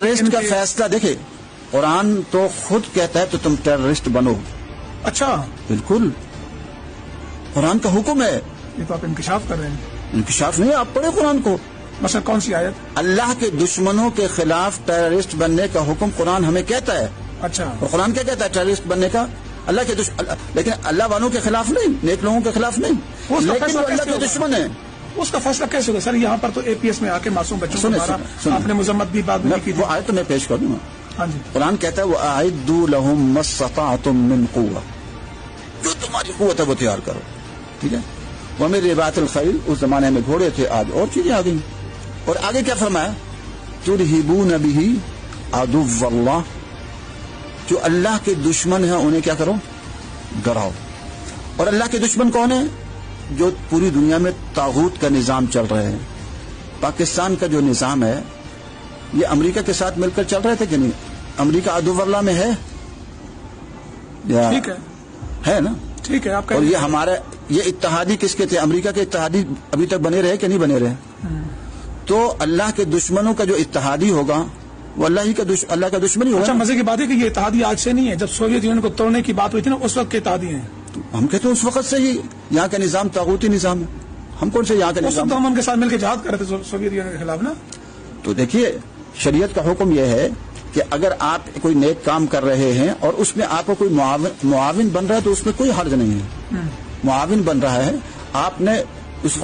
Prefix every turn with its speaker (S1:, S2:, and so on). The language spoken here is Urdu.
S1: ٹیررسٹ کا فیصلہ دیکھیں، قرآن تو خود کہتا ہے تو تم ٹیررسٹ بنو.
S2: اچھا،
S1: بالکل قرآن کا حکم ہے.
S2: یہ تو آپ انکشاف کر رہے ہیں.
S1: انکشاف نہیں، آپ پڑھیں قرآن کو.
S2: مثلا کون سی آیت؟
S1: اللہ کے دشمنوں کے خلاف ٹیررسٹ بننے کا حکم قرآن ہمیں کہتا ہے.
S2: اچھا،
S1: اور قرآن کیا کہتا ہے ٹیررسٹ بننے کا؟ اللہ کے لیکن اللہ والوں کے خلاف نہیں، نیک لوگوں کے خلاف نہیں، لیکن وہ اللہ کے دشمن ہیں.
S2: اس کا فیصلہ کیسے ہوگا سر؟ یہاں پر تو اے پی ایس میں آ کے معصوم بچوں کو آپ نے مذمت بھی بات نہیں کی.
S1: وہ آیت تو میں پیش کر دوں گا.
S2: ہاں جی.
S1: قرآن کہتا ہے وَأَعِدُّوا لَهُم مَّا اسْتَطَعْتُم مِّن قُوَّةٍ، جو تمہاری قوت ہے وہ تیار کرو. ٹھیک ہے. وَمِن رِبَاطِ الْخَيْلِ، اس زمانے میں گھوڑے تھے، آج اور چیزیں آ گئی. اور آگے کیا فرمایا؟ تُرْهِبُونَ بِهِ عَدُوَّ اللَّهِ، جو اللہ کے دشمن ہیں انہیں کیا کرو؟ ڈراؤ. اور اللہ کے دشمن کون ہیں؟ جو پوری دنیا میں طاغوت کا نظام چل رہے ہیں. پاکستان کا جو نظام ہے یہ امریکہ کے ساتھ مل کر چل رہے تھے کہ نہیں؟ امریکہ عدو اللہ میں ہے.
S2: ٹھیک
S1: ہے نا؟
S2: ٹھیک ہے. آپ
S1: اور یہ ہمارے یہ اتحادی کس کے تھے؟ امریکہ کے اتحادی ابھی تک بنے رہے کہ نہیں بنے رہے؟ تو اللہ کے دشمنوں کا جو اتحادی ہوگا وہ اللہ کا دشمن ہی ہوگا.
S2: اچھا، مزے کی بات ہے کہ یہ اتحادی آج سے نہیں ہے. جب سوویت یونین کو توڑنے کی بات ہوئی تھی نا، اس وقت کے اتحادی ہیں.
S1: ہم کہتے ہیں اس وقت سے ہی یہاں کا نظام طاغوتی نظام ہے. ہم کون سے یہاں کا نظام؟
S2: ہم ان کے ساتھ مل کے جہاد کر رہے تھے سوویت یونین کے خلاف نا.
S1: تو دیکھیے، شریعت کا حکم یہ ہے کہ اگر آپ کوئی نیک کام کر رہے ہیں اور اس میں آپ کو کوئی معاون بن رہا ہے تو اس میں کوئی حرج نہیں ہے. معاون بن رہا ہے، آپ نے اس